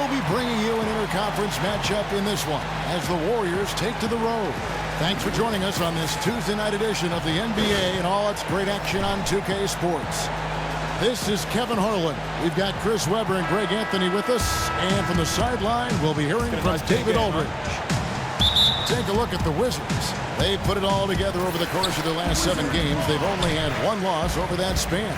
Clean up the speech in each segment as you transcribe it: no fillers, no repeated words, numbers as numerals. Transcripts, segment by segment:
We'll be bringing you an interconference matchup in this one as the Warriors take to the road. Thanks for joining us on this Tuesday night edition of the NBA and all its great action on 2K Sports. This is Kevin Harlan. We've got Chris Webber and Greg Anthony with us. And from the sideline, we'll be hearing from David Aldridge. Take a look at the Wizards. They've put it all together over the course of their last 7 games. They've only had 1 loss over that span.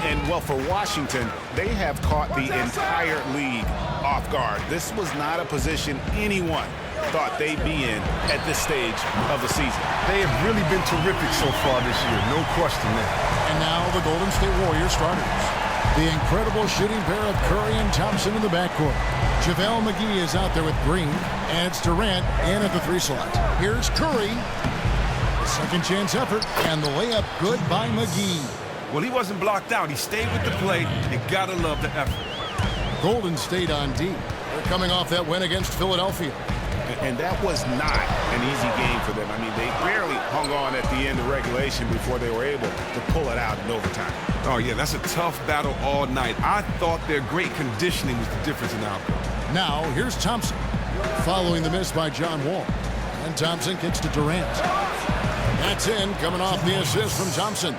And, well, for Washington, they have caught the entire league off guard. This was not a position anyone thought they'd be in at this stage of the season. They have really been terrific so far this year, no question there. And now the Golden State Warriors starters. The incredible shooting pair of Curry and Thompson in the backcourt. JaVale McGee is out there with Green, and it's Durant in at the 3 slot. Here's Curry. Second chance effort, and the layup good by McGee. Well, he wasn't blocked out. He stayed with the play. You gotta love the effort. Golden State on D. They're coming off that win against Philadelphia. And that was not an easy game for them. I mean, they barely hung on at the end of regulation before they were able to pull it out in overtime. Oh, yeah, that's a tough battle all night. I thought their great conditioning was the difference in outcome. Now, here's Thompson, following the miss by John Wall. And Thompson kicks to Durant. That's in, coming off the assist from Thompson.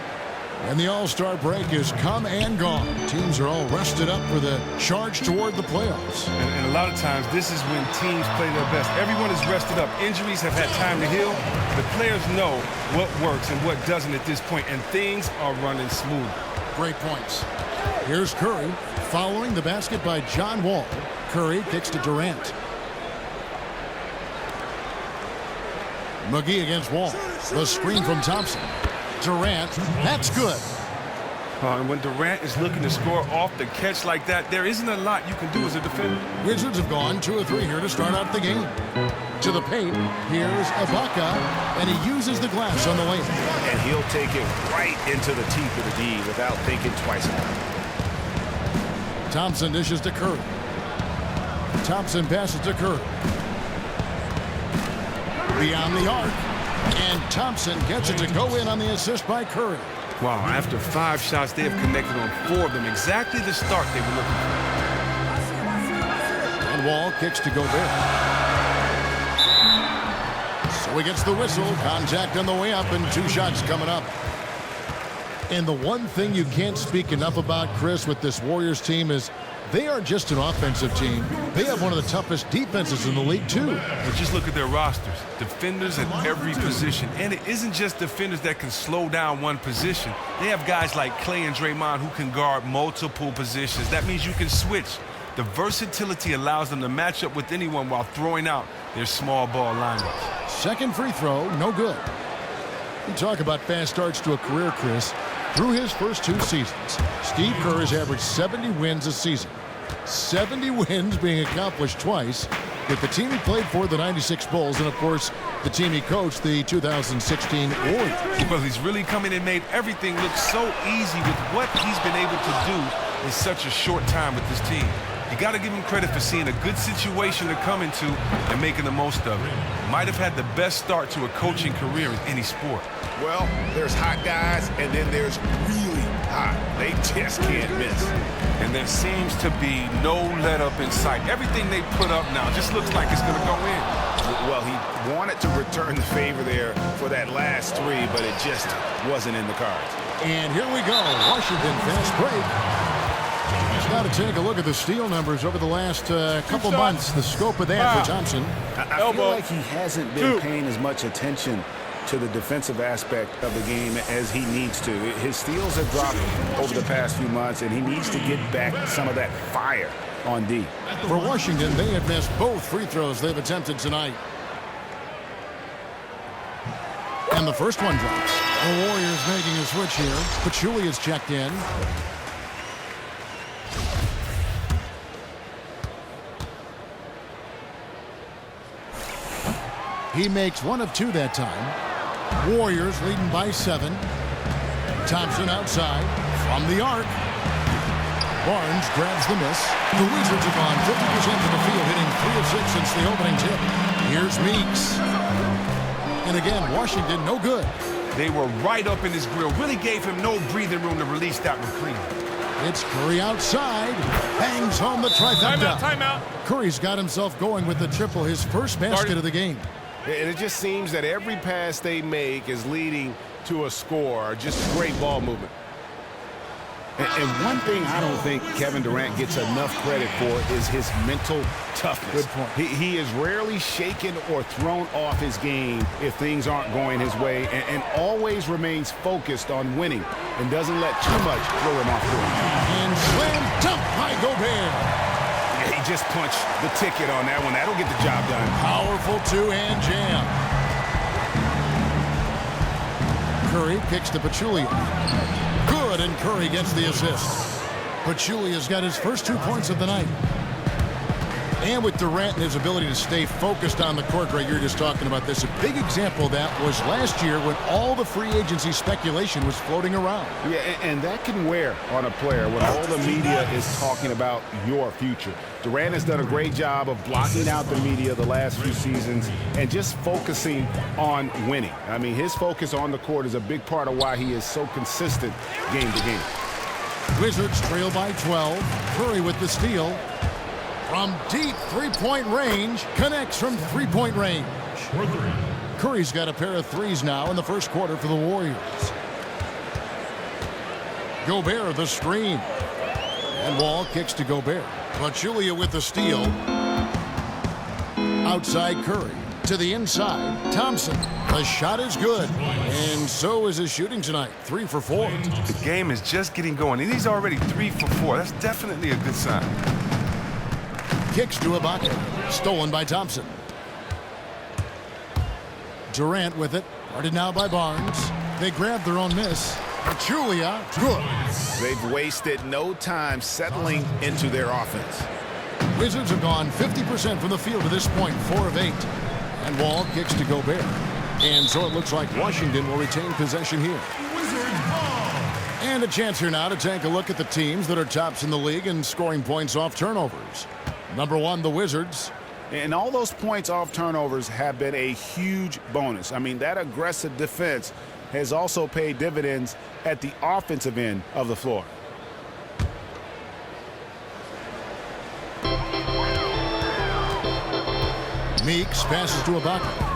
And the All-Star break is come and gone. Teams are all rested up for the charge toward the playoffs. And a lot of times, this is when teams play their best. Everyone is rested up. Injuries have had time to heal. The players know what works and what doesn't at this point, and things are running smooth. Great points. Here's Curry, following the basket by John Wall. Curry kicks to Durant. McGee against Wall. The screen from Thompson. Durant, that's good. And when Durant is looking to score off the catch like that, there isn't a lot you can do as a defender. Wizards have gone 2 of 3 here to start out the game. To the paint, here's Ibaka, and he uses the glass on the lane. And he'll take it right into the teeth of the D without thinking twice about it. Thompson dishes to Curry. Thompson passes to Curry. Beyond the arc. And Thompson gets it to go in on the assist by Curry. Wow, after 5 shots, they have connected on 4 of them. Exactly the start they were looking for. And Wall kicks to Gobert. So he gets the whistle. Contact on the way up and 2 shots coming up. And the one thing you can't speak enough about, Chris, with this Warriors team is they are just an offensive team. They have one of the toughest defenses in the league, too. But just look at their rosters. Defenders at every position. And it isn't just defenders that can slow down one position. They have guys like Klay and Draymond who can guard multiple positions. That means you can switch. The versatility allows them to match up with anyone while throwing out their small ball lineups. Second free throw, no good. You talk about fast starts to a career, Chris. Through his first 2 seasons, Steve Kerr has averaged 70 wins a season. 70 wins being accomplished twice with the team he played for, the 96 Bulls, and, of course, the team he coached, the 2016 Warriors. Well, he's really come in and made everything look so easy with what he's been able to do in such a short time with this team. You got to give him credit for seeing a good situation to come into and making the most of it. Might have had the best start to a coaching career in any sport. Well, there's hot guys, and then there's really hot. They just can't miss. And there seems to be no let-up in sight. Everything they put up now just looks like it's going to go in. Well, he wanted to return the favor there for that last 3, but it just wasn't in the cards. And here we go. Washington fast break. Just got to take a look at the steal numbers over the last couple months. The scope of that for Thompson. I feel like he hasn't been paying as much attention to the defensive aspect of the game as he needs to. His steals have dropped over the past few months, and he needs to get back some of that fire on D. For Washington, they have missed both free throws they've attempted tonight. And the first one drops. The Warriors making a switch here. Pachulia is checked in. He makes 1 of 2 that time. Warriors leading by 7. Thompson outside from the arc. Barnes grabs the miss. The Wizards have gone 50% to the field, hitting 3 of 6 since the opening tip. Here's Meeks. And again, Washington no good. They were right up in his grill. Really gave him no breathing room to release that with Cleveland. It's Curry outside. Bangs home the trifecta. Timeout. Curry's got himself going with the triple, his first basket of the game. And it just seems that every pass they make is leading to a score. Just great ball movement. And one thing I don't think Kevin Durant gets enough credit for is his mental toughness. Good point. He is rarely shaken or thrown off his game if things aren't going his way, and always remains focused on winning and doesn't let too much throw him off course. And slam dunk by Gobert. Yeah, he just punched the ticket on that one. That'll get the job done. Powerful two-hand jam. Curry kicks to Pachulia. Good, and Curry gets the assist. Pachulia's got his first 2 points of the night. And with Durant and his ability to stay focused on the court, Greg, you're just talking about this. A big example of that was last year when all the free agency speculation was floating around. Yeah, and that can wear on a player when all the media is talking about your future. Durant has done a great job of blocking out the media the last few seasons and just focusing on winning. I mean, his focus on the court is a big part of why he is so consistent game to game. Wizards trail by 12. Curry with the steal. From deep three-point range, connects from three-point range. Curry's got a pair of threes now in the first quarter for the Warriors. Gobert the screen. And Wall kicks to Gobert. Pachulia with the steal. Outside Curry. To the inside, Thompson. The shot is good. And so is his shooting tonight. 3 for 4. The game is just getting going, and he's already 3 for 4. That's definitely a good sign. Kicks to Ibaka. Stolen by Thompson. Durant with it. Guarded now by Barnes. They grab their own miss. Pachulia, good. They've wasted no time settling into their offense. Wizards have gone 50% from the field to this point, 4 of 8. And Wall kicks to Gobert. And so it looks like Washington will retain possession here. And a chance here now to take a look at the teams that are tops in the league in scoring points off turnovers. Number 1, the Wizards. And all those points off turnovers have been a huge bonus. I mean, that aggressive defense has also paid dividends at the offensive end of the floor. Meeks passes to Ibaka.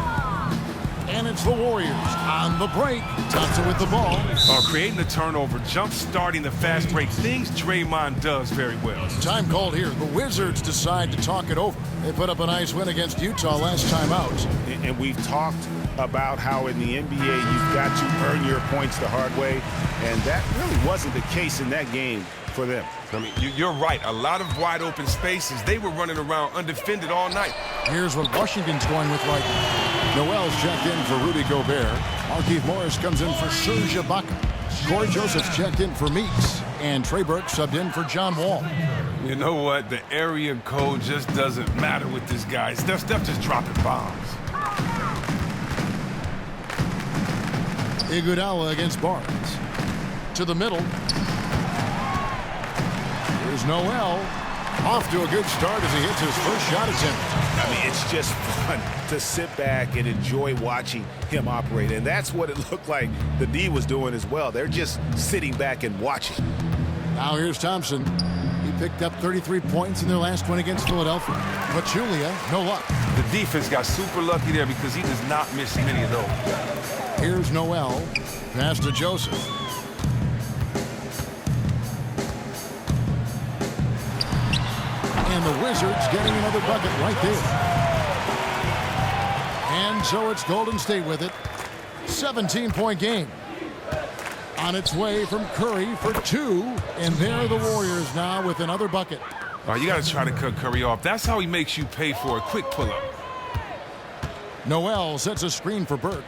And it's the Warriors on the break. Thompson with the ball. Creating the turnover, jump-starting the fast break, things Draymond does very well. Time called here. The Wizards decide to talk it over. They put up a nice win against Utah last time out. And we've talked about how in the NBA you've got to earn your points the hard way, and that really wasn't the case in that game for them. I mean, you're right. A lot of wide open spaces. They were running around undefended all night. Here's what Washington's going with right now. Noel's checked in for Rudy Gobert. Markieff Morris comes in for Serge Ibaka. Corey Joseph's checked in for Meeks. And Trey Burke subbed in for John Wall. You know what? The area code just doesn't matter with this guy. Steph just dropping bombs. Iguodala against Barnes. To the middle. Here's Noel. Off to a good start as he hits his first shot attempt. I mean, it's just fun to sit back and enjoy watching him operate. And that's what it looked like the D was doing as well. They're just sitting back and watching. Now here's Thompson. He picked up 33 points in their last one against Philadelphia. Pachulia, no luck. The defense got super lucky there because he does not miss many of those. Here's Noel. Pass to Joseph. And the Wizards getting another bucket right there. And so it's Golden State with it. 17-point game. On its way from Curry for 2. And there are the Warriors now with another bucket. You got to try to cut Curry off. That's how he makes you pay for a quick pull-up. Noel sets a screen for Burke.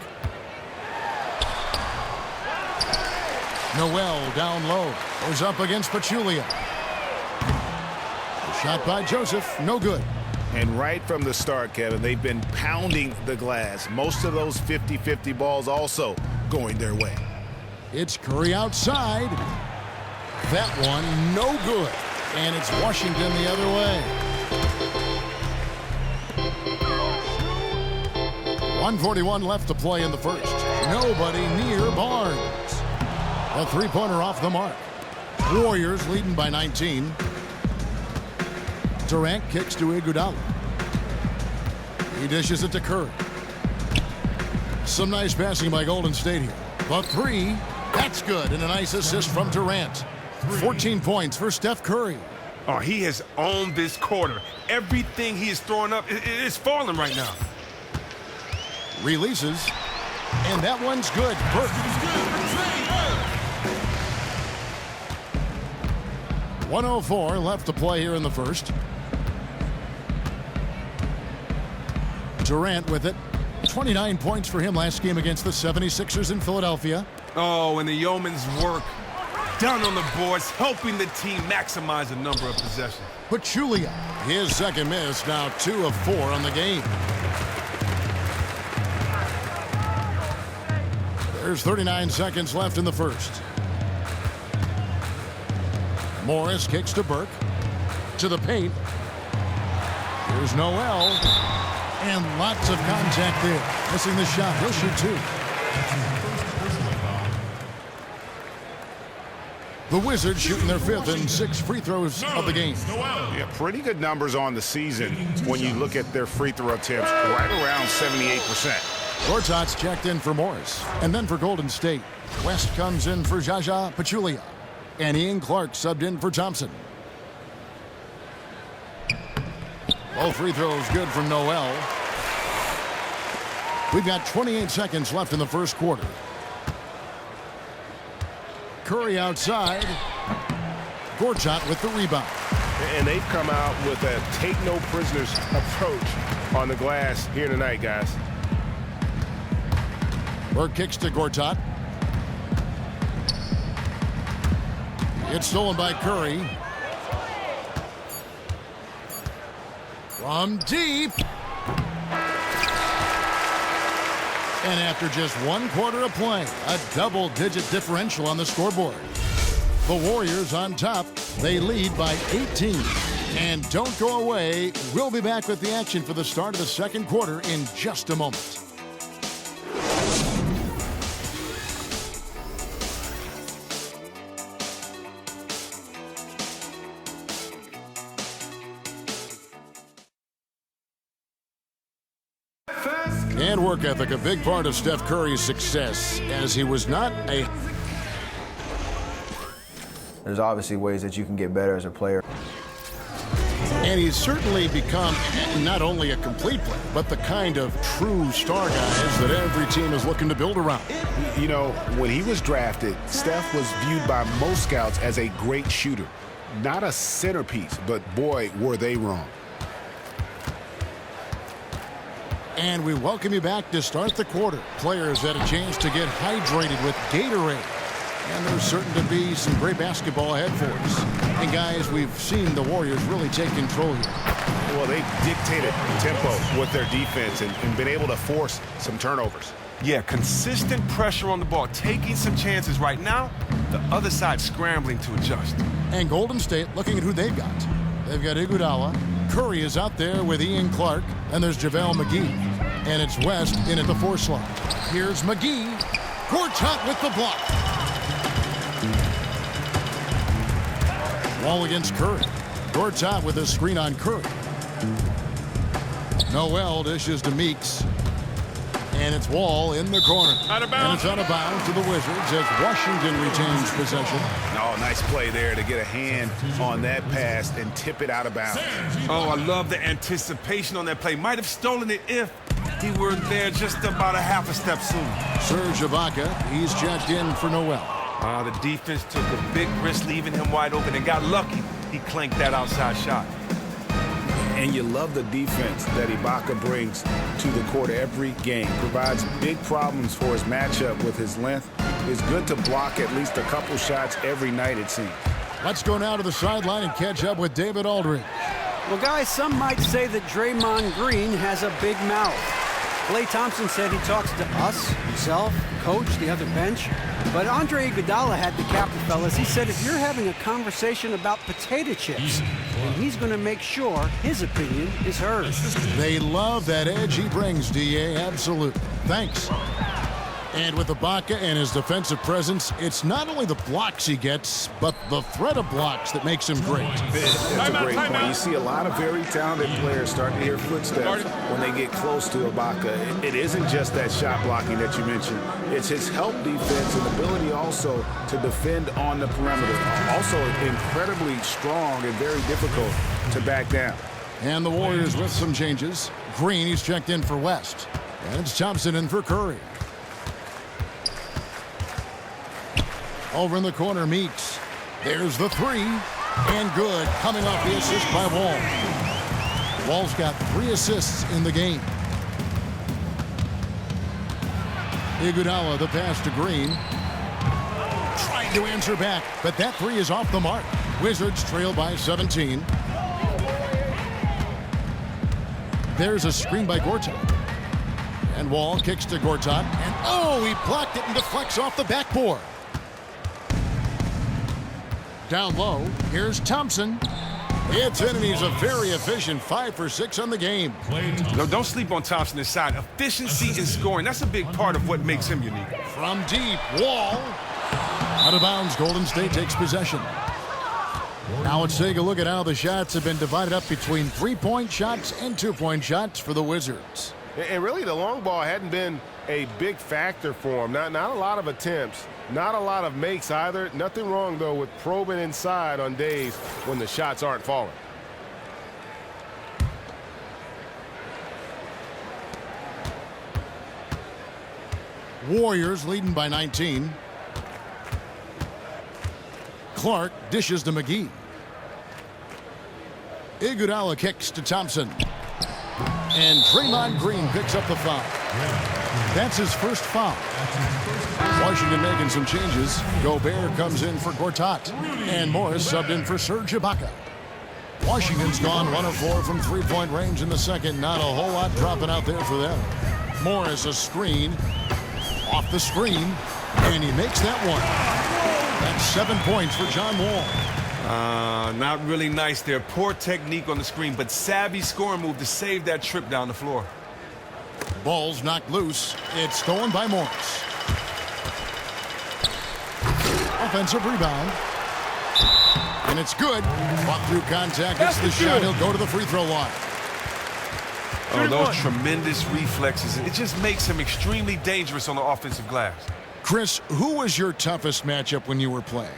Noel down low. Goes up against Pachulia. Shot by Joseph, no good. And right from the start, Kevin, they've been pounding the glass. Most of those 50-50 balls also going their way. It's Curry outside. That one, no good. And it's Washington the other way. 1:41 left to play in the first. Nobody near Barnes. A three-pointer off the mark. Warriors leading by 19. Durant kicks to Iguodala. He dishes it to Curry. Some nice passing by Golden State here. The three, that's good, and a nice assist from Durant. 14 points for Steph Curry. Oh, he has owned this quarter. Everything he is throwing up is falling right now. Releases, and that one's good. Perfect. 1:04 left to play here in the first. Durant with it. 29 points for him last game against the 76ers in Philadelphia. Oh, and the Yeoman's work down on the boards, helping the team maximize the number of possessions. Pachulia, his second miss, now 2 of 4 on the game. There's 39 seconds left in the first. Morris kicks to Burke. To the paint. Here's Noel. And lots of contact there. Missing the shot. He'll shoot 2. The Wizards shooting their 5th and 6th free throws of the game. Yeah, pretty good numbers on the season when you look at their free throw attempts, right around 78%. Gortat's checked in for Morris. And then for Golden State, West comes in for Jaja Pachulia. And Ian Clark subbed in for Thompson. Both free throws good from Noel. We've got 28 seconds left in the first quarter. Curry outside. Gortat with the rebound. And they've come out with a take-no-prisoners approach on the glass here tonight, guys. Burke kicks to Gortat. It's stolen by Curry. From deep. And after just 1 quarter of play, a double-digit differential on the scoreboard. The Warriors on top. They lead by 18. And don't go away. We'll be back with the action for the start of the second quarter in just a moment. And work ethic, a big part of Steph Curry's success, as he was not a... There's obviously ways that you can get better as a player. And he's certainly become not only a complete player, but the kind of true star guys that every team is looking to build around. You know, when he was drafted, Steph was viewed by most scouts as a great shooter. Not a centerpiece, but boy, were they wrong. And we welcome you back to start the quarter. Players had a chance to get hydrated with Gatorade. And there's certain to be some great basketball ahead for us. And guys, we've seen the Warriors really take control here. Well, they've dictated tempo with their defense and been able to force some turnovers. Yeah, consistent pressure on the ball, taking some chances right now. The other side scrambling to adjust. And Golden State looking at who they've got. They've got Iguodala. Curry is out there with Ian Clark. And there's JaVale McGee. And it's West in at the 4 slot. Here's McGee. Gortat with the block. Wall against Curry. Gortat with a screen on Curry. Noel dishes to Meeks. And it's Wall in the corner. Out of bounds. And it's out of bounds to the Wizards as Washington retains possession. Oh, nice play there to get a hand on that pass and tip it out of bounds. Oh, I love the anticipation on that play. Might have stolen it if he were there just about a half a step sooner. Serge Ibaka, he's checked in for Noel. The defense took a big risk leaving him wide open and got lucky. He clanked that outside shot. And you love the defense that Ibaka brings to the court every game. Provides big problems for his matchup with his length. Is good to block at least a couple shots every night, it seems. Let's go now to the sideline and catch up with David Aldridge. Well, guys, some might say that Draymond Green has a big mouth. Klay Thompson said he talks to us, himself, coach, the other bench. But Andre Iguodala had to cap the fellas. He said if you're having a conversation about potato chips, then he's going to make sure his opinion is heard. They love that edge he brings, D.A. Absolutely. Thanks. And with Ibaka and his defensive presence, it's not only the blocks he gets, but the threat of blocks that makes him great. That's a great point. You see a lot of very talented players starting to hear footsteps when they get close to Ibaka. It isn't just that shot blocking that you mentioned. It's his help defense and ability also to defend on the perimeter. Also incredibly strong and very difficult to back down. And the Warriors with some changes. Green, he's checked in for West. And it's Thompson in for Curry. Over in the corner, Meeks. There's the three. And good. Coming off the assist by Wall. Wall's got 3 assists in the game. Iguodala, the pass to Green. Trying to answer back, but that 3 is off the mark. Wizards trail by 17. There's a screen by Gortat. And Wall kicks to Gortat. And oh, he blocked it and deflects off the backboard. Down low, here's Thompson. It's in, and he's a very efficient 5 for 6 on the game. No, don't sleep on Thompson inside. Efficiency in scoring, that's a big part of what makes him unique. From deep, Wall. Out of bounds, Golden State takes possession. Now let's take a look at how the shots have been divided up between 3-point shots and 2-point shots for the Wizards. And really, the long ball hadn't been a big factor for him. Not a lot of attempts, not a lot of makes either. Nothing wrong, though, with probing inside on days when the shots aren't falling. Warriors leading by 19. Clark dishes to McGee. Iguodala kicks to Thompson. And Draymond Green picks up the foul. That's his first foul. Washington making some changes. Gobert comes in for Gortat. And Morris subbed in for Serge Ibaka. Washington's gone 1 of 4 from 3-point range in the second. Not a whole lot dropping out there for them. Morris a screen. Off the screen. And he makes that one. That's 7 points for John Wall. Not really nice there. Poor technique on the screen, but savvy scoring move to save that trip down the floor. Ball's knocked loose. It's stolen by Morris. Offensive rebound. And it's good. Fought through contact. It's the shot. He'll go to the free throw line. Oh, those tremendous reflexes. It just makes him extremely dangerous on the offensive glass. Chris, who was your toughest matchup when you were playing,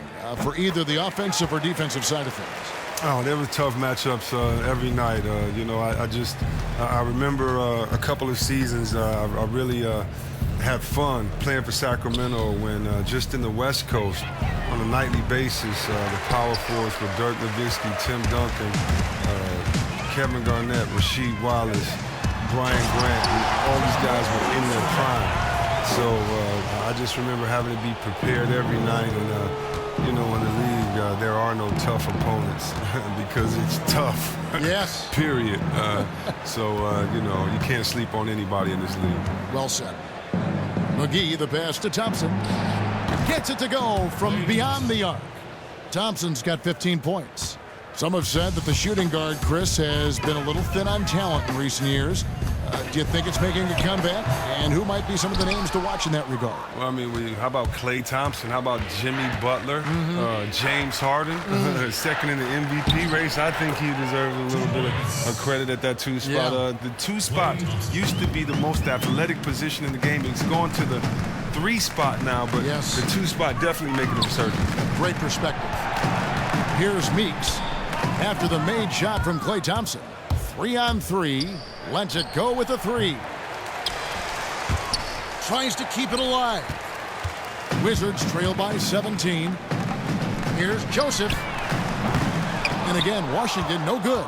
for either the offensive or defensive side of things? Oh, there were tough matchups every night. You know, I remember a couple of seasons I really had fun playing for Sacramento when just in the West Coast on a nightly basis, the power forwards were Dirk Nowitzki, Tim Duncan, Kevin Garnett, Rasheed Wallace, Brian Grant. All these guys were in their prime. So I just remember having to be prepared every night. And, you know, in the league, there are no tough opponents because it's tough. Yes. Period. So, you know, you can't sleep on anybody in this league. Well said. McGee, the pass to Thompson. Gets it to go from beyond the arc. Thompson's got 15 points. Some have said that the shooting guard, Chris, has been a little thin on talent in recent years. Do you think it's making a comeback? And who might be some of the names to watch in that regard? Well, I mean, how about Klay Thompson? How about Jimmy Butler? James Harden, second in the MVP race. I think he deserves a little bit of credit at that 2 spot. Yeah. The 2 spot used to be the most athletic position in the game. It's gone to the 3 spot now, but yes, the 2 spot definitely making a resurgence. Great perspective. Here's Meeks after the made shot from Klay Thompson. 3-on-3. Lets it go with a 3. Tries to keep it alive. Wizards trail by 17. Here's Joseph. And again, Washington no good.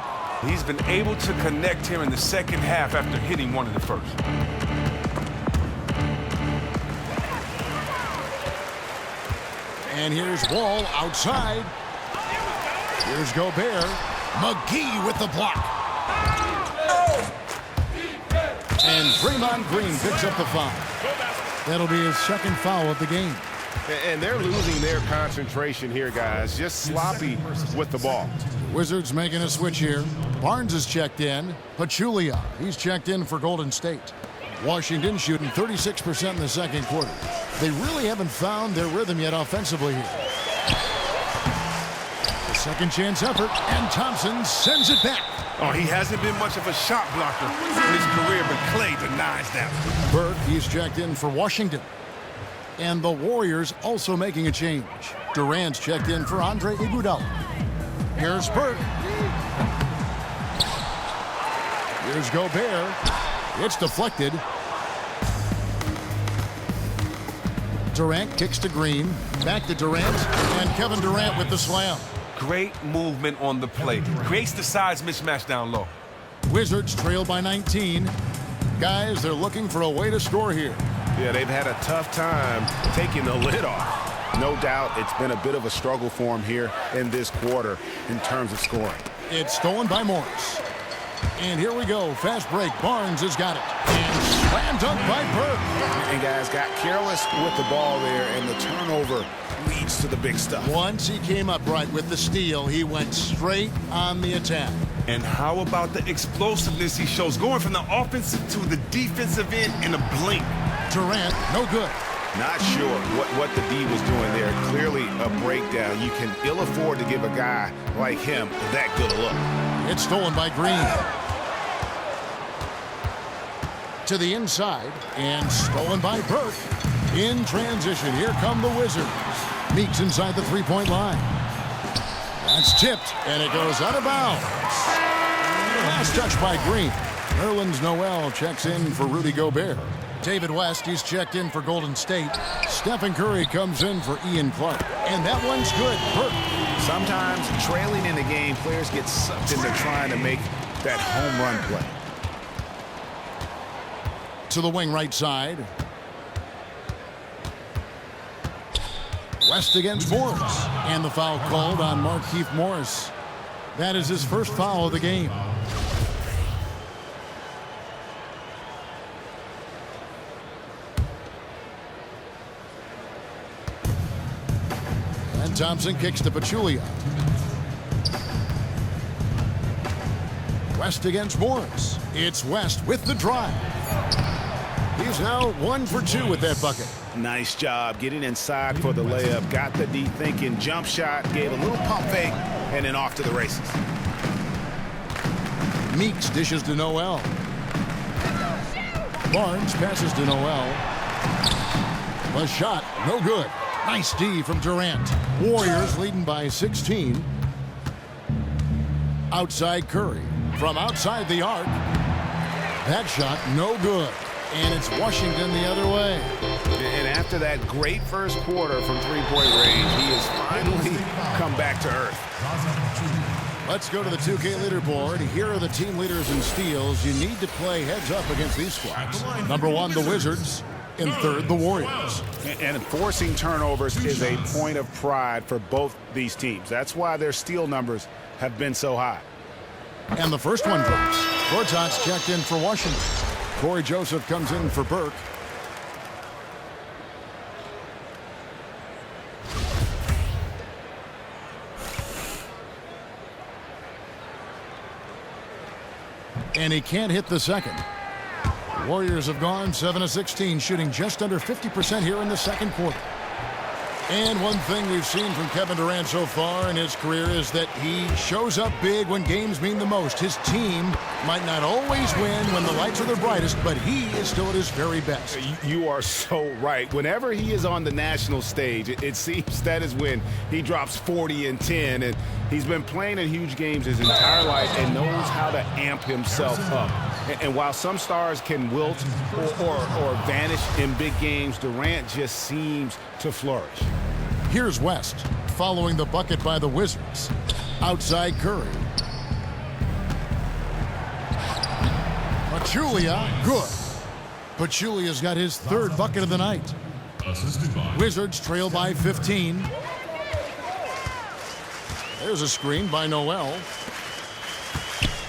He's been able to connect here in the second half after hitting one in the first. And here's Wall outside. Here's Gobert. McGee with the block. And Draymond Green picks up the foul. That'll be his second foul of the game. And they're losing their concentration here, guys. Just sloppy with the ball. Wizards making a switch here. Barnes is checked in. Pachulia, he's checked in for Golden State. Washington shooting 36% in the second quarter. They really haven't found their rhythm yet offensively here. The second chance effort, and Thompson sends it back. Oh, he hasn't been much of a shot blocker in his career, but Clay denies that. Burke, he's checked in for Washington. And the Warriors also making a change. Durant's checked in for Andre Iguodala. Here's Burke. Here's Gobert. It's deflected. Durant kicks to Green. Back to Durant. And Kevin Durant with the slam. Great movement on the play. Creates the size mismatch down low. Wizards trail by 19. Guys, they're looking for a way to score here. Yeah, they've had a tough time taking the lid off. No doubt it's been a bit of a struggle for them here in this quarter in terms of scoring. It's stolen by Morris. And here we go. Fast break. Barnes has got it. And slam dunk by Burke. And guys got careless with the ball there, and the turnover leads to the big stuff. Once he came up right with the steal, he went straight on the attack. And how about the explosiveness he shows, going from the offensive to the defensive end in a blink. Durant, no good. Not sure what the D was doing there. Clearly a breakdown. You can ill afford to give a guy like him that good a look. It's stolen by Green. To the inside, and stolen by Burke. In transition, here come the Wizards. Meeks inside the three-point line. That's tipped, and it goes out of bounds. Last touch by Green. Nerlens Noel checks in for Rudy Gobert. David West, he's checked in for Golden State. Stephen Curry comes in for Ian Clark. And that one's good. Burke. Sometimes trailing in the game, players get sucked into trying to make that home run play. To the wing right side. West against Morris. And the foul called on Markieff Morris. That is his first foul of the game. And Thompson kicks to Pachulia. West against Morris. It's West with the drive. He's now 1 for 2 with that bucket. Nice job getting inside for the layup. Got the D thinking, jump shot, gave a little pump fake, and then off to the races. Meeks dishes to Noel. Barnes passes to Noel. A shot, no good. Nice D from Durant. Warriors leading by 16. Outside Curry. From outside the arc. That shot, no good. And it's Washington the other way. And after that great first quarter from three-point range, he has finally come back to earth. Let's go to the 2K leaderboard. Here are the team leaders in steals. You need to play heads up against these squads. Number 1, the Wizards. In third, the Warriors. And forcing turnovers is a point of pride for both these teams. That's why their steal numbers have been so high. And the first one drops. Gortat's checked in for Washington. Corey Joseph comes in for Burke. And he can't hit the second. Warriors have gone 7 of 16, shooting just under 50% here in the second quarter. And one thing we've seen from Kevin Durant so far in his career is that he shows up big when games mean the most. His team might not always win when the lights are their brightest, but he is still at his very best. You are so right. Whenever he is on the national stage, it seems that is when he drops 40 and 10. And he's been playing in huge games his entire life and knows how to amp himself up. And while some stars can wilt or vanish in big games, Durant just seems to flourish. Here's West, following the bucket by the Wizards. Outside Curry. Pachulia, good. Pachulia's got his third bucket of the night. Wizards trail by 15. There's a screen by Noel.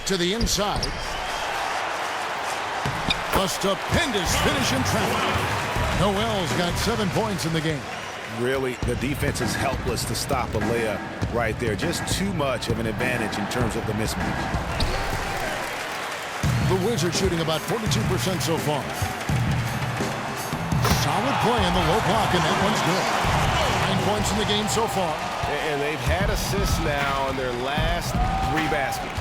To the inside. A stupendous finish in traffic. Noel's got 7 points in the game. Really, the defense is helpless to stop a layup right there. Just too much of an advantage in terms of the mismatch. The Wizards shooting about 42% so far. Solid play in the low block, and that one's good. 9 points in the game so far. And they've had assists now on their last 3 baskets.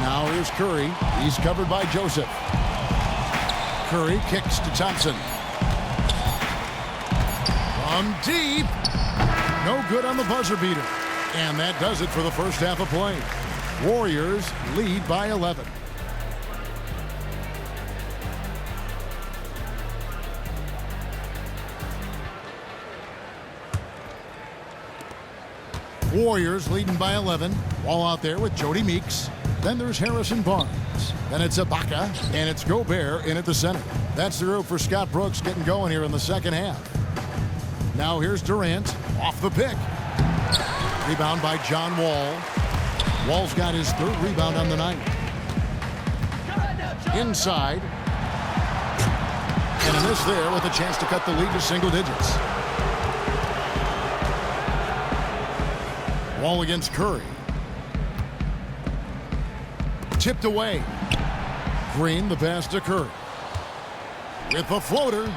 Now here's Curry. He's covered by Joseph. Curry kicks to Thompson. From deep. No good on the buzzer beater. And that does it for the first half of play. Warriors lead by 11. Warriors leading by 11. Wall out there with Jody Meeks. Then there's Harrison Barnes. Then it's Ibaka, and it's Gobert in at the center. That's the group for Scott Brooks getting going here in the second half. Now here's Durant off the pick. Rebound by John Wall. Wall's got his 3rd rebound on the night. Inside. And a miss there with a chance to cut the lead to single digits. Wall against Curry. Tipped away. Green, the pass to Curry. With a floater.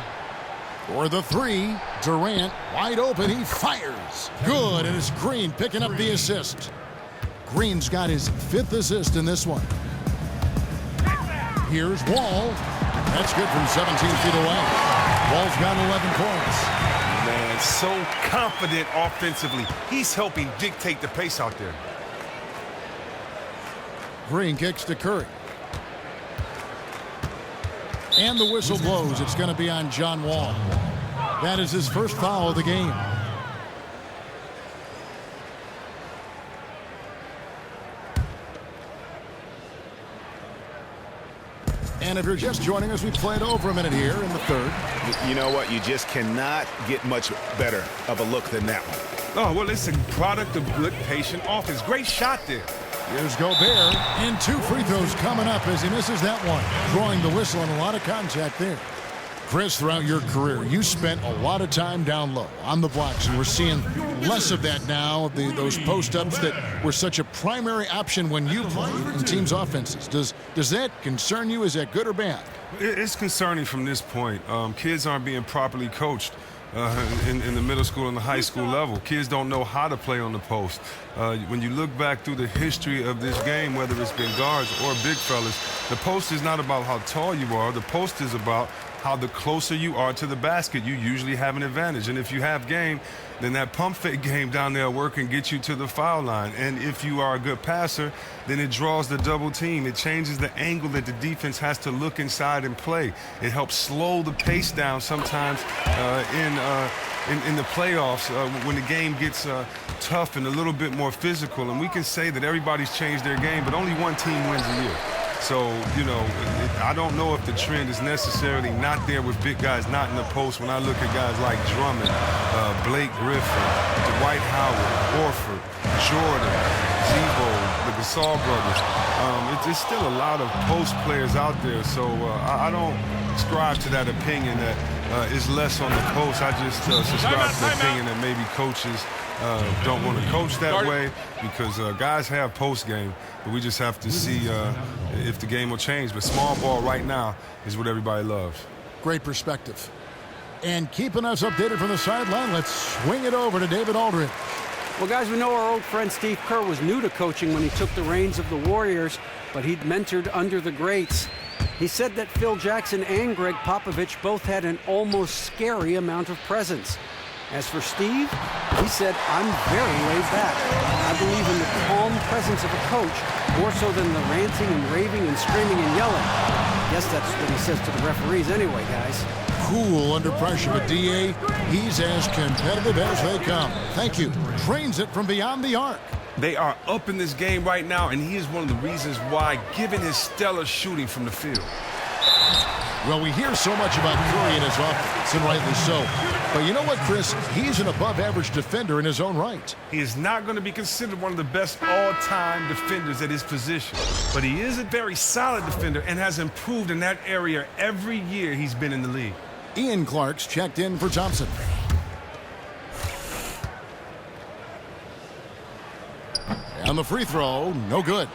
For the 3, Durant wide open. He fires. Good, and it's Green picking up the assist. Green's got his 5th assist in this one. Here's Wall. That's good from 17 feet away. Wall's got 11 points. Man, so confident offensively. He's helping dictate the pace out there. Green kicks to Curry. And the whistle blows. It's going to be on John Wall. That is his first foul of the game. And if you're just joining us, we played over a minute here in the 3rd. You know what? You just cannot get much better of a look than that one. Oh, well, it's a product of good, patient offense. Great shot there. Here's Gobert, and 2 free throws coming up as he misses that one. Drawing the whistle and a lot of contact there. Chris, throughout your career, you spent a lot of time down low on the blocks, and we're seeing less of that now, those post-ups that were such a primary option when you played in teams' offenses. Does that concern you? Is that good or bad? It's concerning from this point. Kids aren't being properly coached. In the middle school and the high school level. Kids don't know how to play on the post. When you look back through the history of this game, whether it's been guards or big fellas, the post is not about how tall you are. The post is about how the closer you are to the basket, you usually have an advantage. And if you have game, then that pump fake game down there work and get you to the foul line. And if you are a good passer, then it draws the double team. It changes the angle that the defense has to look inside and play. It helps slow the pace down sometimes in the playoffs when the game gets tough and a little bit more physical. And we can say that everybody's changed their game, but only one team wins a year. So, you know, I don't know if the trend is necessarily not there with big guys not in the post. When I look at guys like Drummond, Blake Griffin, Dwight Howard, Horford, Jordan, Zebo, the Gasol brothers, it's still a lot of post players out there. So I don't subscribe to that opinion that it's less on the post. I just subscribe to the opinion that maybe coaches don't want to coach that way because guys have post game, but we just have to see if the game will change. But small ball right now is what everybody loves. Great perspective. And keeping us updated from the sideline, let's swing it over to David Aldridge. Well, guys, we know our old friend Steve Kerr was new to coaching when he took the reins of the Warriors, but he'd mentored under the greats. He said that Phil Jackson and Greg Popovich both had an almost scary amount of presence. As for Steve, he said, I'm very laid back. I believe in the calm presence of a coach, more so than the ranting and raving and screaming and yelling. I guess that's what he says to the referees anyway, guys. Cool under pressure, but D.A., he's as competitive as they come. Thank you. Trains it from beyond the arc. They are up in this game right now, and he is one of the reasons why, given his stellar shooting from the field. Well, we hear so much about Curry and his offense, and rightly so. But you know what, Chris? He's an above-average defender in his own right. He is not going to be considered one of the best all-time defenders at his position. But he is a very solid defender and has improved in that area every year he's been in the league. Ian Clark's checked in for Thompson. And the free throw, no good.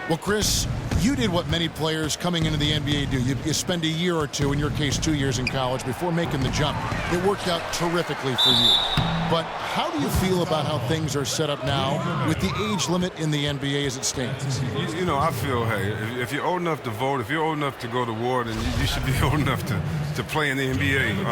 Well, Chris, You did what many players coming into the NBA do. You spend a year or two, in your case 2 years in college, before making the jump. It worked out terrifically for you. But how do you feel about how things are set up now with the age limit in the NBA as it stands? You know, I feel, hey, if you're old enough to vote, if you're old enough to go to war, then you should be old enough to play in the NBA.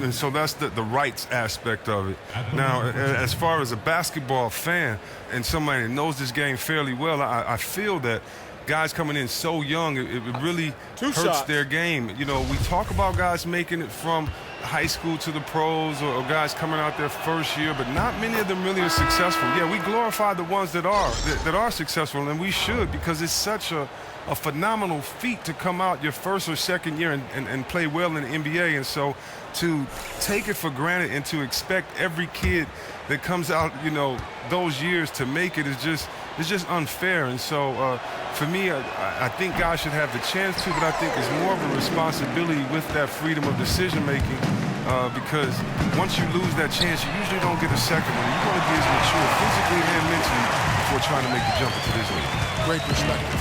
And so that's the rights aspect of it. Now, as far as a basketball fan and somebody that knows this game fairly well, I feel that guys coming in so young, it really hurts their game. You know, we talk about guys making it from high school to the pros, or guys coming out their first year, but not many of them really are successful. Yeah, we glorify the ones that are successful, and we should, because it's such a phenomenal feat to come out your first or second year and play well in the NBA. And so to take it for granted and to expect every kid that comes out, you know, those years to make it is just unfair. And so for me, I think guys should have the chance to, but I think it's more of a responsibility with that freedom of decision making, because once you lose that chance, you usually don't get a second one. You want to be as mature physically and mentally before trying to make the jump into this league. Great perspective.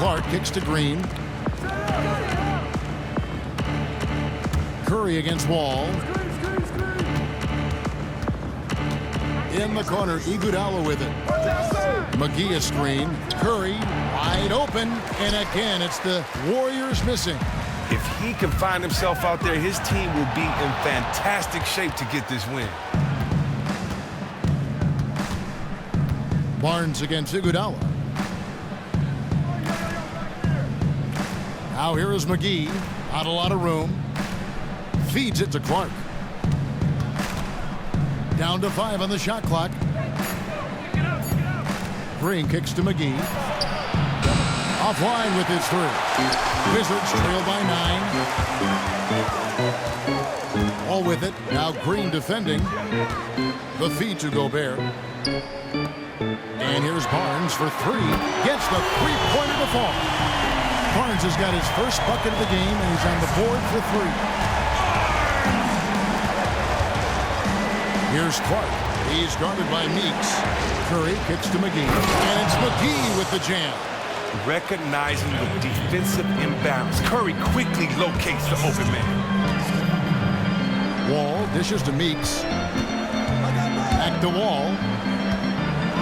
Clark kicks to Green. Curry against Wall. In the corner, Iguodala with it. McGee a screen. Curry wide open. And again, it's the Warriors missing. If he can find himself out there, his team will be in fantastic shape to get this win. Barnes against Iguodala. Now here is McGee. Not a lot of room. Feeds it to Clark. Down to 5 on the shot clock. Green kicks to McGee. Offline with his 3. Wizards trail by 9. All with it. Now Green defending. The feed to Gobert. And here's Barnes for 3. Gets the three-pointer to fall. Barnes has got his first bucket of the game, and he's on the board for 3. Here's Clark. He's guarded by Meeks. Curry kicks to McGee. And it's McGee with the jam. Recognizing the defensive imbalance, Curry quickly locates the open man. Wall dishes to Meeks. Back to Wall.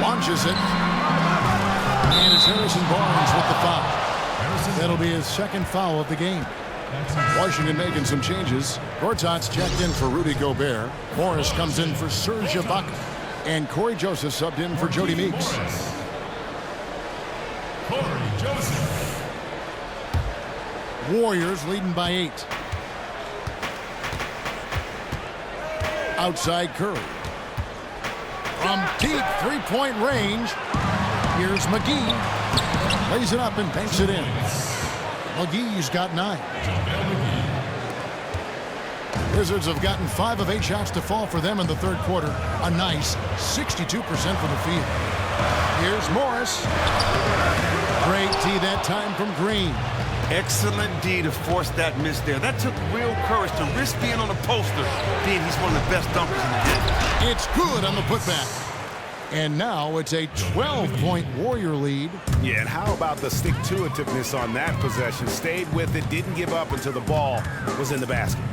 Launches it. And it's Harrison Barnes with the foul. That'll be his second foul of the game. Washington making some changes. Gortat's checked in for Rudy Gobert. Morris comes in for Serge Ibaka. And Corey Joseph subbed in for Jody Meeks. Warriors leading by 8. Outside Curry. From deep three-point range. Here's McGee. Lays it up and banks it in. McGee's got 9. Wizards have gotten 5 of 8 shots to fall for them in the third quarter. A nice 62% from the field. Here's Morris. Great D that time from Green. Excellent D to force that miss there. That took real courage to risk being on the poster, being he's one of the best dunkers in the game. It's good on the putback. And now it's a 12-point Warrior lead. Yeah, and how about the stick-to-itiveness on that possession? Stayed with it, didn't give up until the ball was in the basket.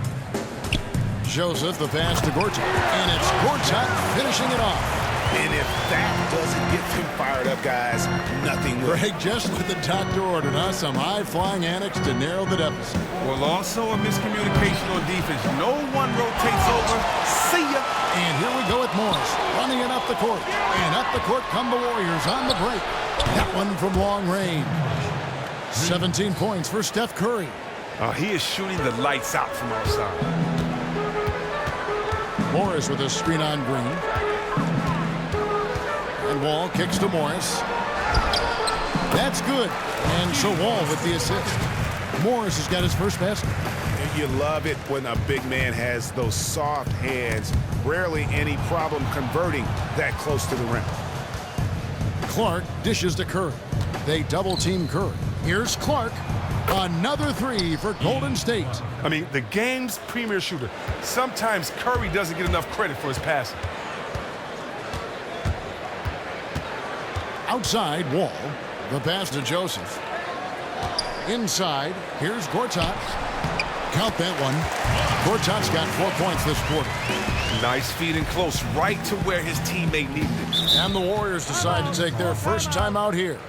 Joseph, the pass to Gortat. And it's Gortat finishing it off. And if that doesn't get him fired up, guys, nothing will. Greg, just what the doctor ordered, huh? Some high-flying antics to narrow the deficit. Well, also a miscommunication on defense. No one rotates over. See ya. And here we go with Morris, running it up the court. And up the court come the Warriors on the break. That one from long range. 17 points for Steph Curry. He is shooting the lights out from outside. Morris with a screen on Green. And Wall kicks to Morris. That's good. And so Wall with the assist. Morris has got his first basket. You love it when a big man has those soft hands. Rarely any problem converting that close to the rim. Clark dishes to Curry. They double-team Curry. Here's Clark. Another 3 for Golden State. I mean, the game's premier shooter. Sometimes Curry doesn't get enough credit for his passing. Outside, Wall. The pass to Joseph. Inside, here's Gortat. Count that one. Gortat's got 4 points this quarter. Nice feed in close, right to where his teammate needed it. And the Warriors decide to take their first time out here.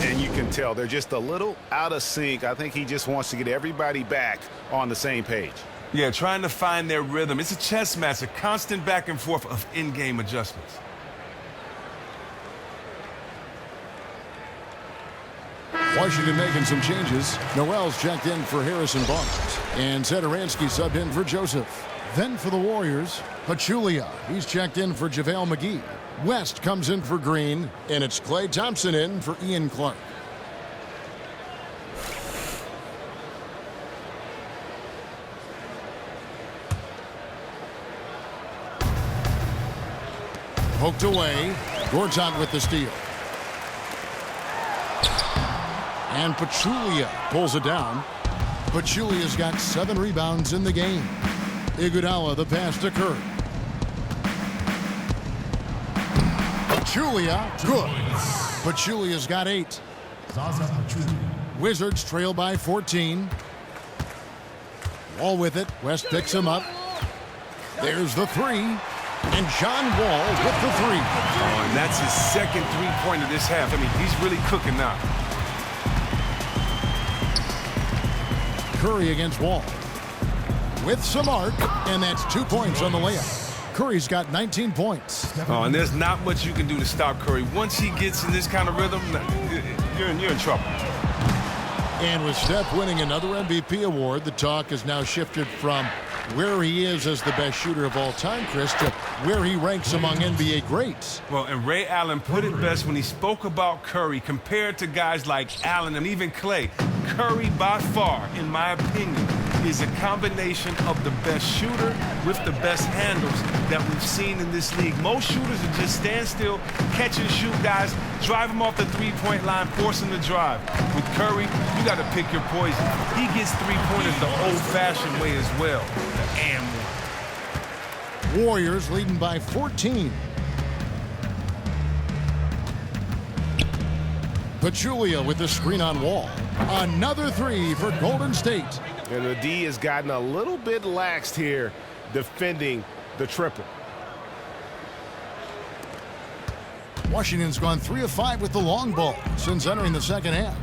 And you can tell they're just a little out of sync. I think he just wants to get everybody back on the same page. Yeah, trying to find their rhythm. It's a chess match, a constant back and forth of in-game adjustments. Washington making some changes. Noel's checked in for Harrison Barnes. And Zedaransky subbed in for Joseph. Then for the Warriors, Pachulia. He's checked in for JaVale McGee. West comes in for Green. And it's Klay Thompson in for Ian Clark. Poked away. Gortat with the steal. And Pachulia pulls it down. Pachulia's got 7 rebounds in the game. Iguodala the pass to Curry. Pachulia, good. Pachulia's got 8. Wizards trail by 14. Wall with it. West picks him up. There's the 3. And John Wall with the 3. Oh, and that's his second three-pointer this half. I mean, he's really cooking now. Curry against Wall. With some arc, and that's 2 points on the layup. Curry's got 19 points. Oh, and there's not much you can do to stop Curry. Once he gets in this kind of rhythm, you're in trouble. And with Steph winning another MVP award, the talk has now shifted from where he is as the best shooter of all time, Chris, to where he ranks among NBA greats. Well, and Ray Allen put it best when he spoke about Curry compared to guys like Allen and even Klay. Curry, by far, in my opinion, is a combination of the best shooter with the best handles that we've seen in this league. Most shooters are just stand still, catch and shoot guys, drive them off the three-point line, force them to drive. With Curry, you got to pick your poison. He gets three-pointers the old-fashioned way as well, the and one. Warriors leading by 14. Pachulia with the screen on Wall. Another 3 for Golden State. And the D has gotten a little bit laxed here defending the triple. Washington's gone 3 of 5 with the long ball since entering the second half.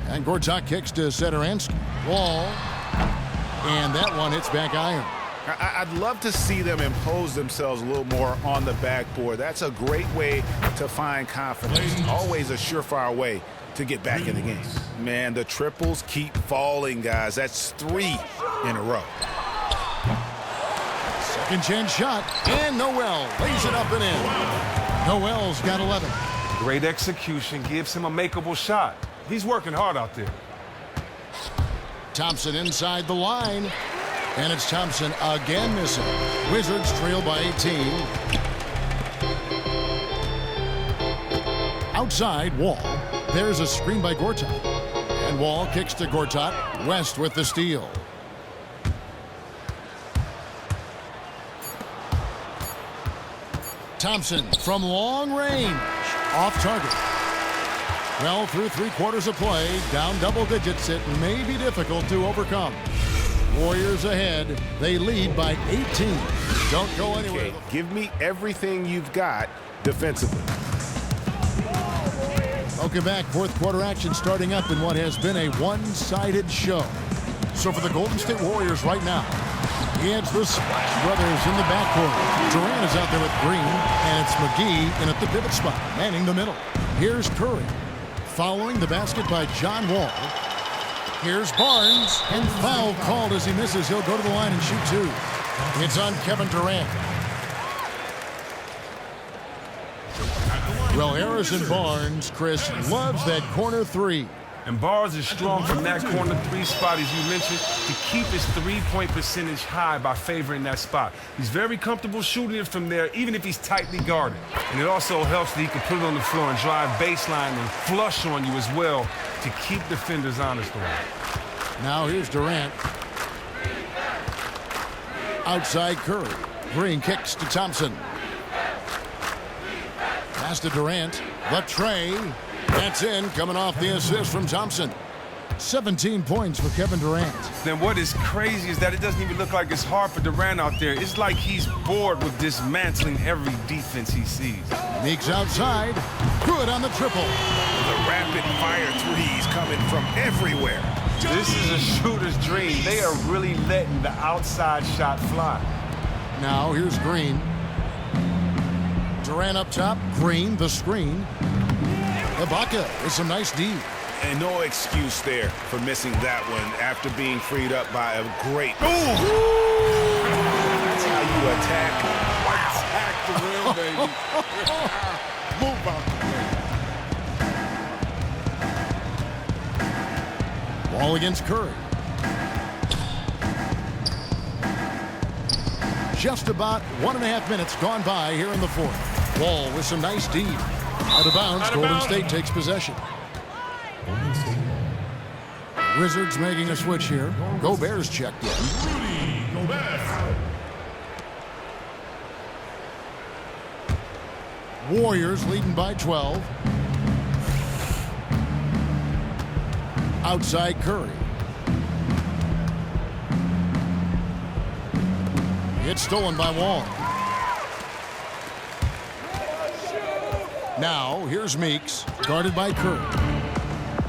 And Gortat kicks to Zedaransky. Wall. And that one hits back iron. I'd love to see them impose themselves a little more on the backboard. That's a great way to find confidence. Always a surefire way to get back in the game. Man, the triples keep falling, guys. That's 3 in a row. Second chance shot. And Noel lays it up and in. Noel's got 11. Great execution gives him a makeable shot. He's working hard out there. Thompson inside the line. And it's Thompson again missing. Wizards trail by 18. Outside, Wall. There's a screen by Gortat. And Wall kicks to Gortat. West with the steal. Thompson from long range. Off target. Well, through 3 quarters of play, down double digits, it may be difficult to overcome. Warriors ahead. They lead by 18. Don't go anywhere. Okay, give me everything you've got defensively. Welcome back. Fourth quarter action starting up in what has been a one-sided show. So for the Golden State Warriors right now, it's the Splash Brothers in the backcourt. Durant is out there with Green, and it's McGee in at the pivot spot, manning the middle. Here's Curry. Following the basket by John Wall. Here's Barnes, and foul called as he misses. He'll go to the line and shoot 2. It's on Kevin Durant. Well, Harrison Barnes, Chris, loves that corner 3. And Barnes is strong from that corner 3 spot, as you mentioned, to keep his 3-point percentage high by favoring that spot. He's very comfortable shooting it from there, even if he's tightly guarded. And it also helps that he can put it on the floor and drive baseline and flush on you as well to keep defenders honest on it. Now here's Durant. Outside Curry. Green kicks to Thompson. Pass to Durant. The tray. That's in, coming off the assist from Thompson. 17 points for Kevin Durant. Then what is crazy is that it doesn't even look like it's hard for Durant out there. It's like he's bored with dismantling every defense he sees. Meeks outside. Good on the triple. The rapid-fire threes coming from everywhere. This is a shooter's dream. They are really letting the outside shot fly. Now here's Green. Durant up top. Green, the screen. Ibaka with some nice D. And no excuse there for missing that one after being freed up by a great... Ooh! That's how you attack. Attack the rim, baby. Move out. Ball against Curry. Just about 1.5 minutes gone by here in the fourth. Wall with some nice D. Out of bounds, Golden State takes possession. Wizards making a switch here. Gobert's checked in. Warriors leading by 12. Outside Curry. It's stolen by Wall. Now, here's Meeks, guarded by Curry.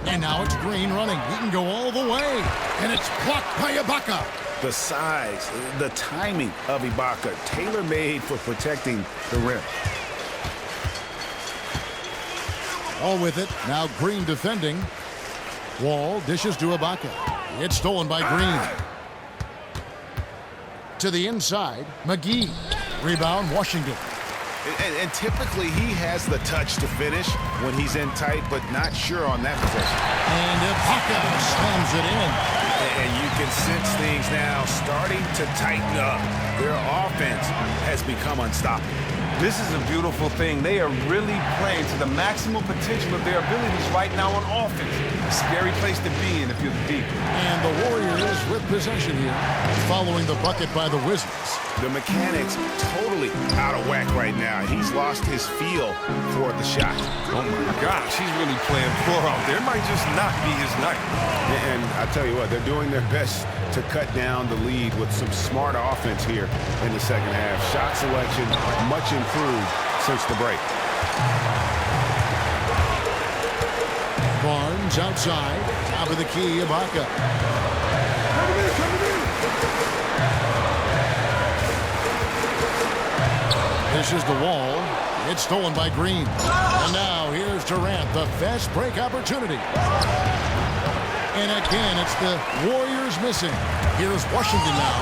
And now it's Green running. He can go all the way. And it's blocked by Ibaka. The size, the timing of Ibaka, tailor-made for protecting the rim. All with it. Now Green defending. Wall dishes to Ibaka. It's stolen by Green. To the inside, McGee. Rebound, Washington. And typically he has the touch to finish when he's in tight, but not sure on that possession. And Ibaka slams it in. And you can sense things now starting to tighten up. Their offense has become unstoppable. This is a beautiful thing. They are really playing to the maximum potential of their abilities right now on offense. A scary place to be in if you're the deep. And the Warriors with possession here, following the bucket by the Wizards. The mechanics totally out of whack right now. He's lost his feel for the shot. Oh my gosh, he's really playing poor out there. It might just not be his night. And I tell you what, they're doing their best to cut down the lead with some smart offense here in the second half. Shot selection much improved since the break. Barnes outside, top of the key, Ibaka. This is the Wall. It's stolen by Green. And now here's Durant, the fast break opportunity. And again, it's the Warriors missing. Here's Washington now.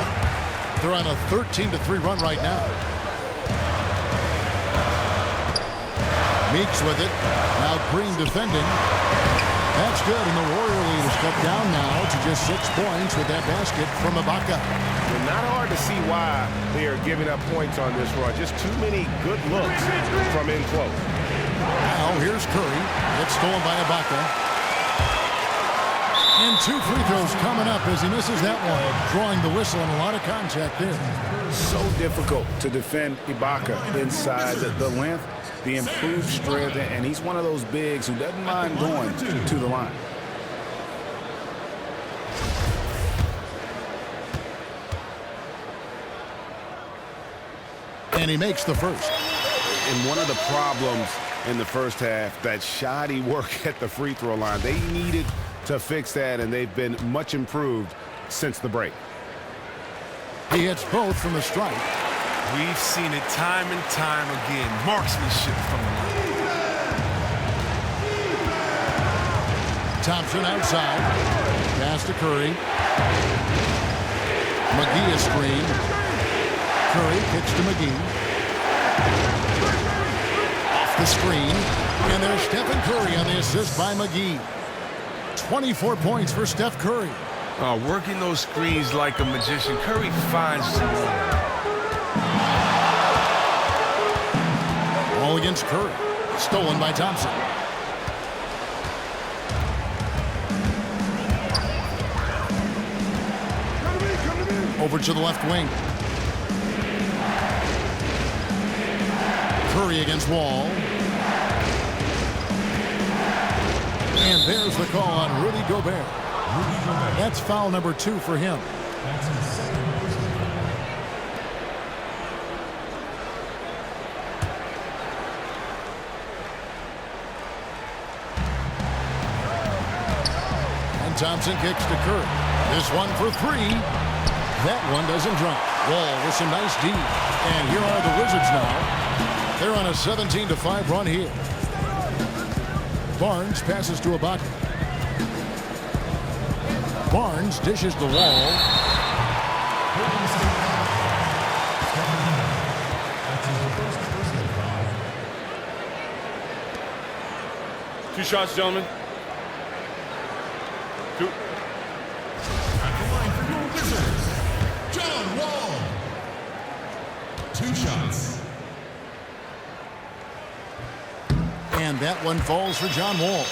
They're on a 13-3 run right now. Meeks with it. Now Green defending. That's good, and the Warrior lead is cut down now to just 6 points with that basket from Ibaka. Well, not hard to see why they are giving up points on this run. Just too many good looks from in close. Now here's Curry. It's stolen by Ibaka. And 2 free throws coming up as he misses that one. Drawing the whistle and a lot of contact there. So difficult to defend Ibaka inside the length, the improved strength, and he's one of those bigs who doesn't mind going to the line. And he makes the first. And one of the problems in the first half, that shoddy work at the free throw line. They needed to fix that, and they've been much improved since the break. He hits both from the strike. We've seen it time and time again. Marksmanship from the line. Thompson outside. Pass to Curry. McGee is screened. Curry kicks to McGee. Off the screen. And there's Stephen Curry on the assist by McGee. 24 points for Steph Curry. Working those screens like a magician. Curry finds the Ball against Curry. Stolen by Thompson. Over to the left wing. Curry against Wall. And there's the call on Rudy Gobert. That's foul number 2 for him. And Thompson kicks to Curry. This one for 3. That one doesn't drop. Wall with some nice D. And here are the Wizards now. They're on a 17-5 run here. Barnes passes to Ibaka. Barnes dishes the Wall. Two shots, gentlemen. Two. At the line for your Wizards, John Wall. 2 shots. And that one falls for John Wall.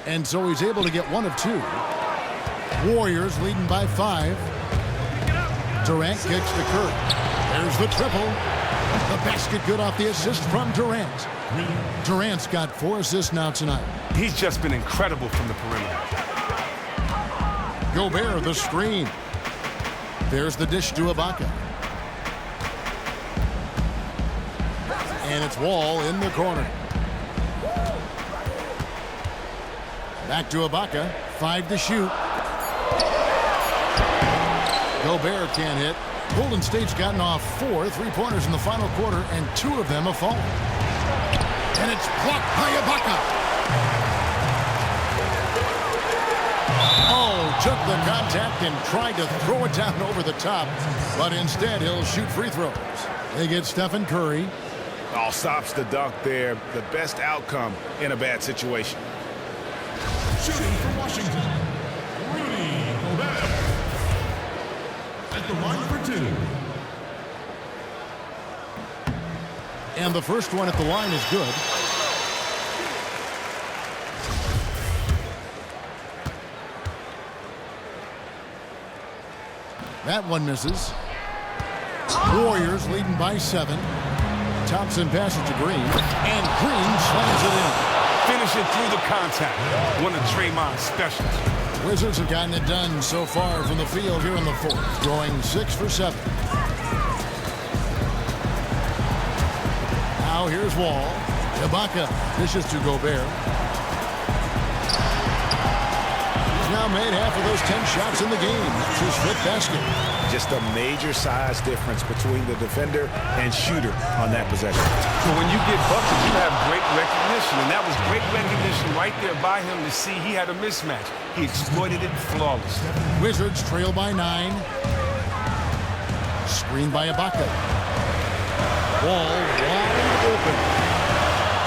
And so he's able to get 1 of 2. Warriors leading by 5. Durant kicks to Curry. There's the triple. The basket good off the assist from Durant. Durant's got 4 assists now tonight. He's just been incredible from the perimeter. Gobert, the screen. There's the dish to Ibaka. And it's Wall in the corner. Back to Ibaka. 5 to shoot. Gobert can't hit. Golden State's gotten off 4 3-pointers in the final quarter, and 2 of them have fallen. And it's blocked by Ibaka. Oh, took the contact and tried to throw it down over the top, but instead he'll shoot free throws. They get Stephen Curry. Oh, stops the dunk there. The best outcome in a bad situation. Shooting for Washington, Rudy Gobert. At the line for 2. And the first one at the line is good. That one misses. Warriors leading by 7. Thompson passes to Green, and Green slams it in. Finish it through the contact. One of Draymond's specials. Wizards have gotten it done so far from the field here in the 4th, going 6 for 7. Now here's Wall. Ibaka dishes to Gobert. He's now made half of those 10 shots in the game. It's his 5th basket. Just a major size difference between the defender and shooter on that possession. So when you get buckets, you have great recognition, and that was great recognition right there by him to see he had a mismatch. He exploited it flawlessly. Wizards trail by 9. Screen by Ibaka. Wall wide open.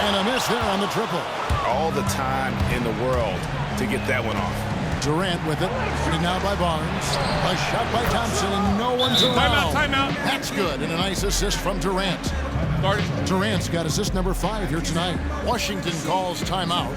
And a miss there on the triple. All the time in the world to get that one off. Durant with it. Screen now by Barnes. A shot by Thompson, and no one's around. Timeout. That's good, and a nice assist from Durant. Durant's got assist number 5 here tonight. Washington calls timeout.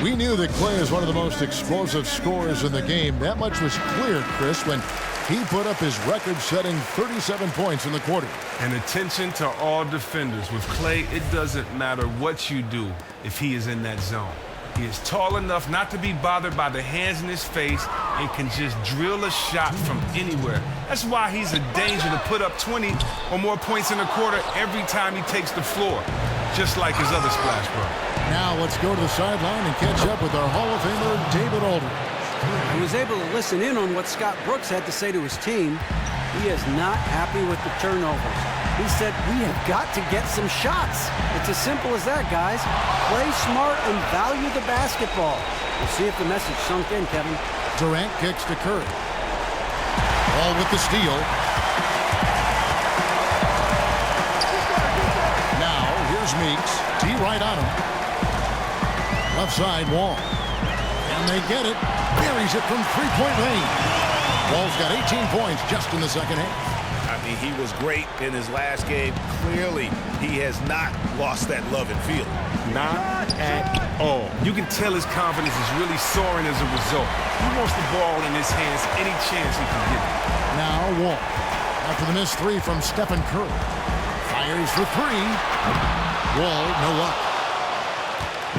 We knew that Clay is one of the most explosive scorers in the game. That much was clear, Chris, when he put up his record-setting 37 points in the quarter. And attention to all defenders. With Clay, it doesn't matter what you do if he is in that zone. He is tall enough not to be bothered by the hands in his face and can just drill a shot from anywhere. That's why he's a danger to put up 20 or more points in a quarter every time he takes the floor, just like his other splash bro. Now let's go to the sideline and catch up with our Hall of Famer, David Aldridge. I was able to listen in on what Scott Brooks had to say to his team. He is not happy with the turnovers. He said, we have got to get some shots. It's as simple as that, guys. Play smart and value the basketball. We'll see if the message sunk in, Kevin. Durant kicks to Curry. Ball with the steal. Now, here's Meeks. T right on him. Left side, Wall. And they get it. Buries it from three-point range. Wall's got 18 points just in the second half. I mean, he was great in his last game. Clearly, he has not lost that love and feel. Not at all. You can tell his confidence is really soaring as a result. He wants the ball in his hands any chance he can get it. Now Wall. After the missed three from Stephen Curry. Fires for three. Wall, no luck.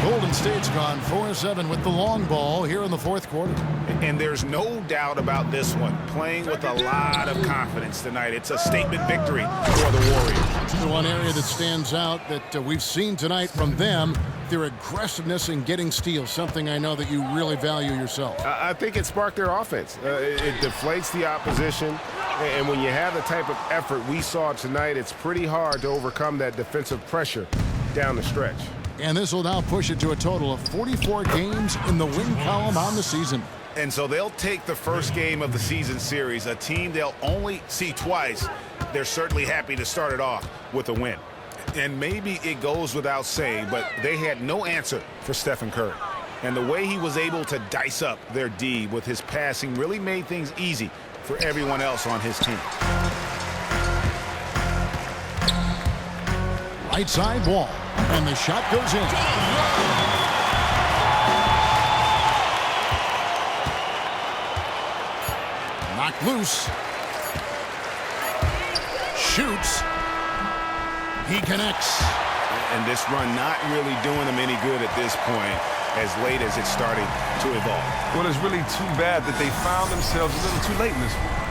Golden State's gone 4-7 with the long ball here in the fourth quarter. And there's no doubt about this one. Playing with a lot of confidence tonight. It's a statement victory for the Warriors. The one area that stands out that we've seen tonight from them, their aggressiveness in getting steals, something I know that you really value yourself. I think it sparked their offense. It deflates the opposition. And when you have the type of effort we saw tonight, it's pretty hard to overcome that defensive pressure down the stretch. And this will now push it to a total of 44 games in the win column on the season. And so they'll take the first game of the season series, a team they'll only see twice. They're certainly happy to start it off with a win. And maybe it goes without saying, but they had no answer for Stephen Curry. And the way he was able to dice up their D with his passing really made things easy for everyone else on his team. Right side, Wall. And the shot goes in. Knocked loose. Shoots. He connects. And this run not really doing them any good at this point, as late as it's starting to evolve. Well, it's really too bad that they found themselves a little too late in this one.